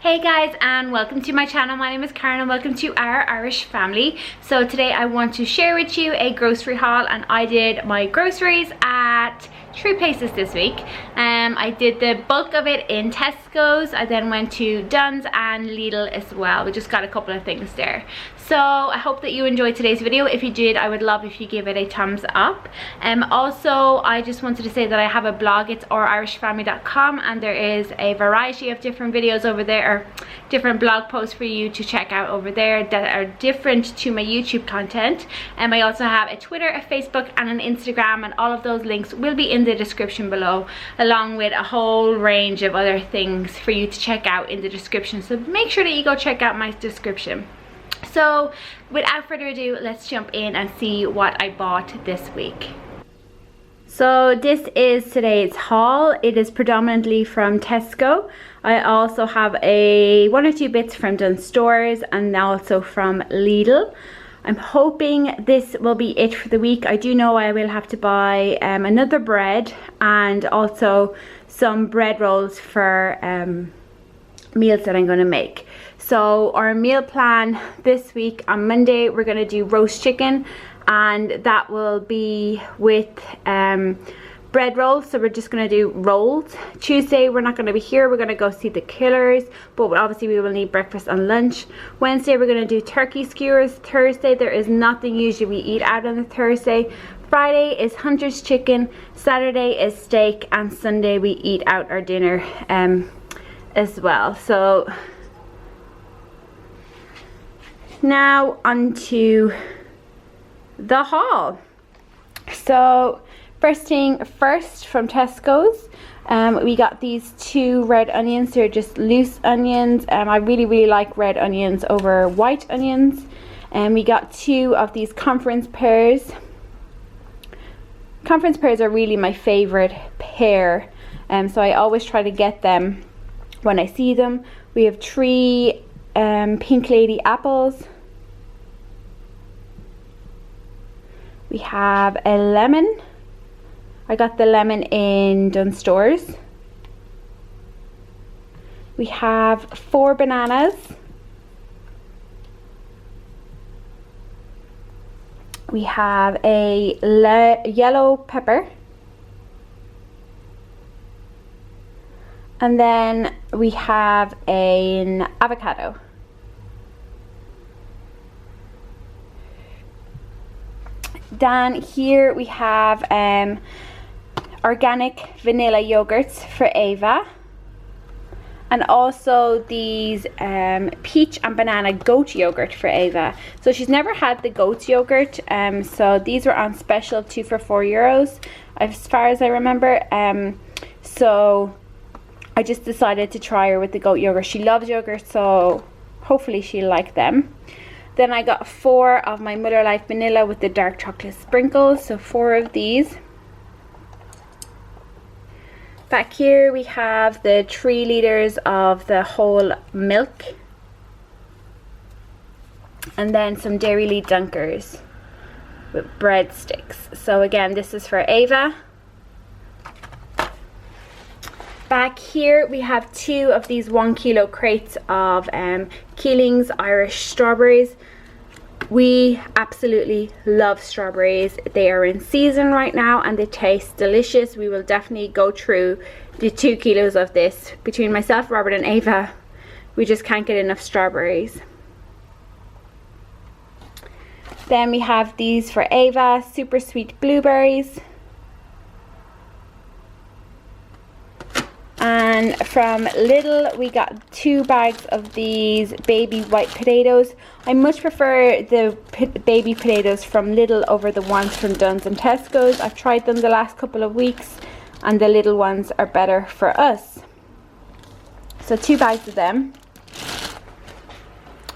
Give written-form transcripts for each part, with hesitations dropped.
Hey guys, and welcome to my channel. My name is Karen and welcome to our Irish family. So today I want to share with you a grocery haul, and I did my groceries at 3 places this week. I did the bulk of it in Tesco's. I then went to Dunnes and Lidl as well. We just got a couple of things there. So I hope that you enjoyed today's video. If you did, I would love if you give it a thumbs up. Also, I just wanted to say that I have a blog. It's ourishfamily.com, and there is a variety of different videos over there, or different blog posts for you to check out over there that are different to my YouTube content. I also have a Twitter, a Facebook and an Instagram, and all of those links will be in the description below, along with a whole range of other things for you to check out in the description. So make sure that you go check out my description. So without further ado, let's jump in and see what I bought this week. So this is today's haul. It is predominantly from Tesco. I also have one or two bits from Dunnes Stores and also from Lidl. I'm hoping this will be it for the week. I do know I will have to buy another bread and also some bread rolls for meals that I'm going to make. So our meal plan this week: on Monday we're going to do roast chicken, and that will be with bread rolls. So we're just going to do rolls. Tuesday we're not going to be here, we're going to go see the Killers, but obviously we will need breakfast and lunch. Wednesday we're going to do turkey skewers. Thursday there is nothing usually we eat out on the Thursday. Friday is Hunter's chicken. Saturday is steak, and Sunday we eat out our dinner as well. So now onto the haul. So first thing first, from Tesco's, we got these 2 red onions. They're just loose onions. I really like red onions over white onions. And we got 2 of these conference pears. Conference pears are really my favorite pear, so I always try to get them when I see them. We have 3 Pink Lady apples. We have a lemon. I got the lemon in Dunnes Stores. We have 4 bananas. We have a yellow pepper. And then we have an avocado. Down here we have organic vanilla yogurts for Ava, and also these peach and banana goat yogurt for Ava. So she's never had the goat yogurt, so these were on special 2 for €4 as far as I remember. So I just decided to try her with the goat yogurt. She loves yogurt, so hopefully she'll like them. Then I got 4 of my Miller Lite vanilla with the dark chocolate sprinkles, so 4 of these. Back here we have the 3 liters of the whole milk, and then some Dairy Dunkers with breadsticks. So again, this is for Ava. Back here we have 2 of these 1 kilo crates of Keeling's Irish strawberries. We absolutely love strawberries. They are in season right now and they taste delicious. We will definitely go through the 2 kilos of this. Between myself, Robert and Ava, we just can't get enough strawberries. Then we have these for Ava, super sweet blueberries. And from Lidl we got 2 bags of these baby white potatoes. I much prefer the baby potatoes from Lidl over the ones from Dunnes and Tesco's. I've tried them the last couple of weeks and the little ones are better for us. So 2 bags of them.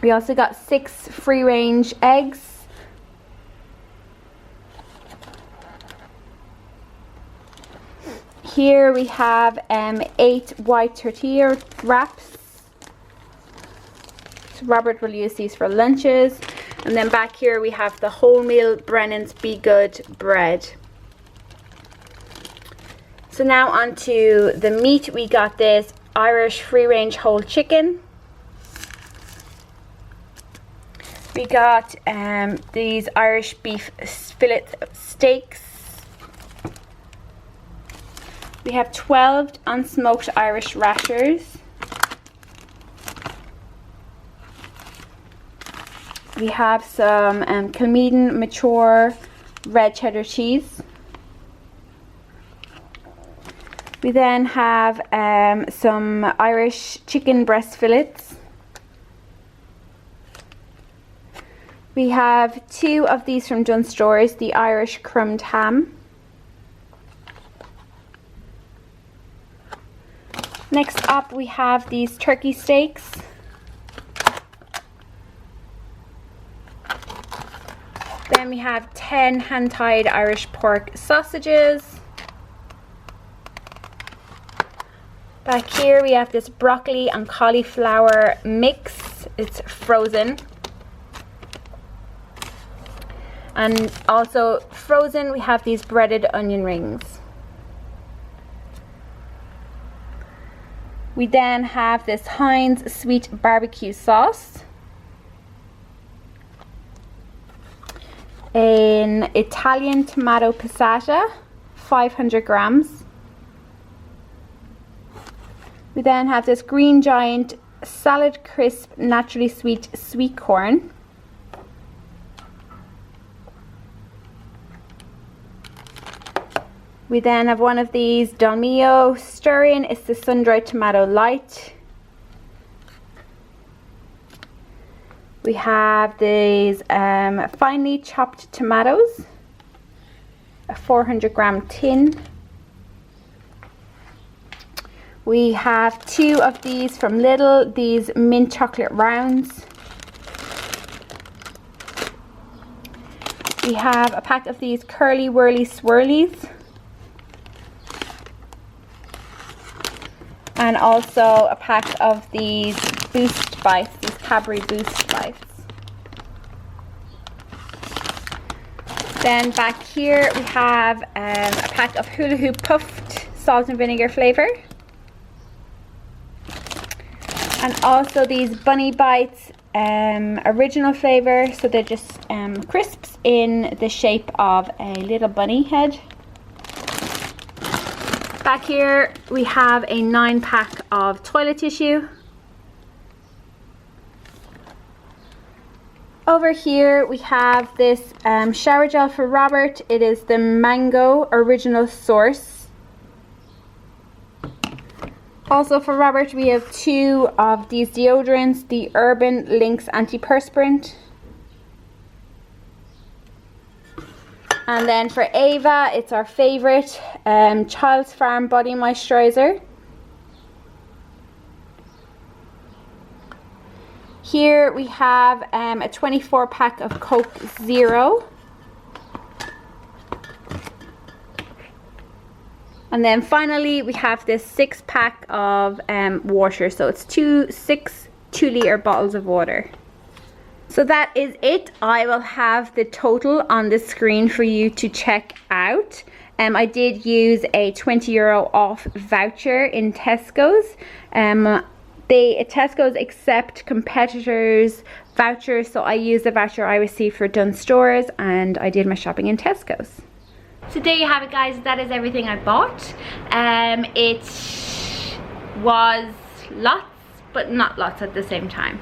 We also got 6 free range eggs. Here we have 8 white tortilla wraps. So Robert will use these for lunches. And then back here we have the wholemeal Brennan's Be Good bread. So now onto the meat. We got this Irish free range whole chicken. We got these Irish beef fillet steaks. We have 12 unsmoked Irish rashers. We have some Kilmeaden mature red cheddar cheese. We then have some Irish chicken breast fillets. We have 2 of these from Dunnes Stores, the Irish crumbed ham. Next up we have these turkey steaks. Then we have 10 hand-tied Irish pork sausages. Back here we have this broccoli and cauliflower mix. It's frozen. And also frozen we have these breaded onion rings. We then have this Heinz sweet barbecue sauce. An Italian tomato passata, 500 grams. We then have this Green Giant salad crisp naturally sweet corn. We then have one of these Dolmio stir-in. It's the sun-dried tomato light. We have these finely chopped tomatoes, a 400 gram tin. We have 2 of these from Lidl, these mint chocolate rounds. We have a pack of these curly whirly swirlies. And also a pack of these Boost Bites, these Cadbury Boost Bites. Then back here we have a pack of Hula Hoop puffed salt and vinegar flavour. And also these Bunny Bites original flavour, so they're just crisps in the shape of a little bunny head. Back here we have a 9-pack of toilet tissue. Over here we have this shower gel for Robert. It is the Mango Original Source. Also for Robert we have 2 of these deodorants, the Urban Lynx Antiperspirant. And then for Ava, it's our favourite Child's Farm Body Moisturiser. Here we have a 24-pack of Coke Zero. And then finally we have this 6-pack of water. So it's 6 2-litre bottles of water. So that is it. I will have the total on the screen for you to check out. I did use a €20 off voucher in Tesco's. Tesco's accept competitors' vouchers, so I used the voucher I received for Dunnes Stores and I did my shopping in Tesco's. So there you have it, guys. That is everything I bought. It was lots, but not lots at the same time.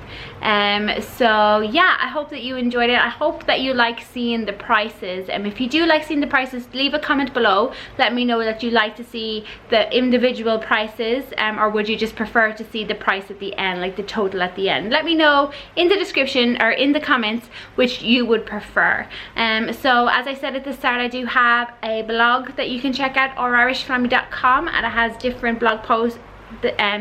So yeah, I hope that you enjoyed it. I hope that you like seeing the prices. If you do like seeing the prices, leave a comment below. Let me know that you like to see the individual prices, or would you just prefer to see the price at the end, like the total at the end. Let me know in the description or in the comments which you would prefer. So as I said at the start, I do have a blog that you can check out, ourIrishFamily.com, and it has different blog posts,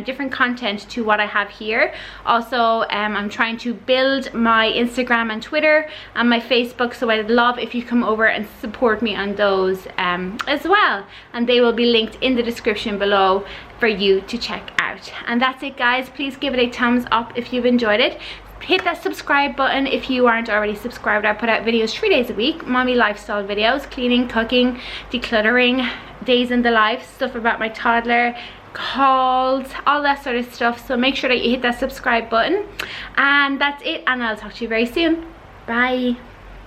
different content to what I have here. Also I'm trying to build my Instagram and Twitter and my Facebook, so I'd love if you come over and support me on those as well, and they will be linked in the description below for you to check out. And that's it, guys. Please give it a thumbs up if you've enjoyed it. Hit that subscribe button if you aren't already subscribed. I put out videos 3 days a week, mommy lifestyle videos, cleaning, cooking, decluttering, days in the life, stuff about my toddler, hauls, all that sort of stuff. So make sure that you hit that subscribe button. And that's it, and I'll talk to you very soon. Bye.